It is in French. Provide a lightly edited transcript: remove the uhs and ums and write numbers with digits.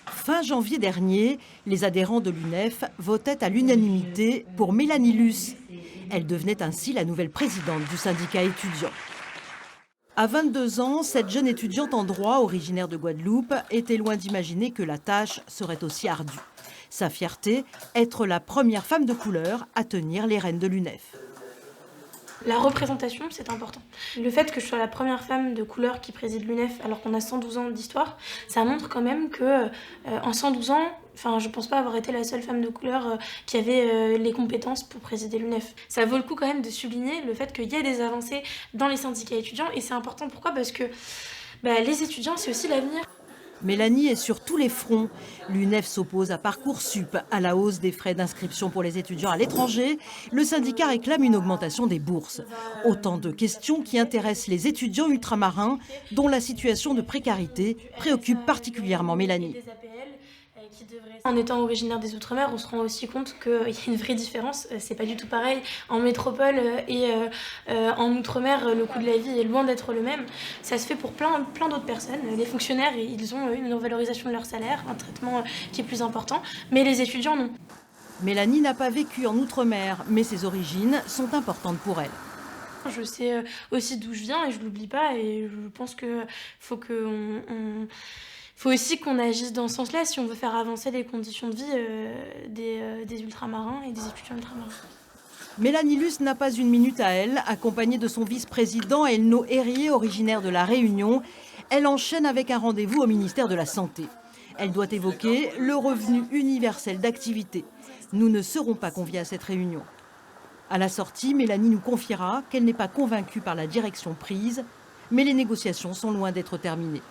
Fin janvier dernier, les adhérents de l'UNEF votaient à l'unanimité pour Mélanie Luce. Elle devenait ainsi la nouvelle présidente du syndicat étudiant. À 22 ans, cette jeune étudiante en droit, originaire de Guadeloupe, était loin d'imaginer que la tâche serait aussi ardue. Sa fierté, être la première femme de couleur à tenir les rênes de l'UNEF. La représentation, c'est important. Le fait que je sois la première femme de couleur qui préside l'UNEF alors qu'on a 112 ans d'histoire, ça montre quand même que en 112 ans, je pense pas avoir été la seule femme de couleur qui avait les compétences pour présider l'UNEF. Ça vaut le coup quand même de souligner le fait qu'il y ait des avancées dans les syndicats étudiants et c'est important. Pourquoi ? Parce que les étudiants, c'est aussi l'avenir. Mélanie est sur tous les fronts. L'UNEF s'oppose à Parcoursup, à la hausse des frais d'inscription pour les étudiants à l'étranger. Le syndicat réclame une augmentation des bourses. Autant de questions qui intéressent les étudiants ultramarins, dont la situation de précarité préoccupe particulièrement Mélanie. En étant originaire des Outre-mer, on se rend aussi compte qu'il y a une vraie différence. C'est pas du tout pareil. En métropole et en Outre-mer, le coût de la vie est loin d'être le même. Ça se fait pour plein d'autres personnes. Les fonctionnaires, ils ont une revalorisation de leur salaire, un traitement qui est plus important, mais les étudiants, non. Mélanie n'a pas vécu en Outre-mer, mais ses origines sont importantes pour elle. Je sais aussi d'où je viens et je l'oublie pas. Et je pense qu'il faut aussi qu'on agisse dans ce sens-là si on veut faire avancer les conditions de vie des ultramarins et des étudiants ultramarins. Mélanie Luce n'a pas une minute à elle. Accompagnée de son vice-président Elno Herrier, originaire de La Réunion, elle enchaîne avec un rendez-vous au ministère de la Santé. Elle doit évoquer le revenu universel d'activité. Nous ne serons pas conviés à cette réunion. À la sortie, Mélanie nous confiera qu'elle n'est pas convaincue par la direction prise, mais les négociations sont loin d'être terminées.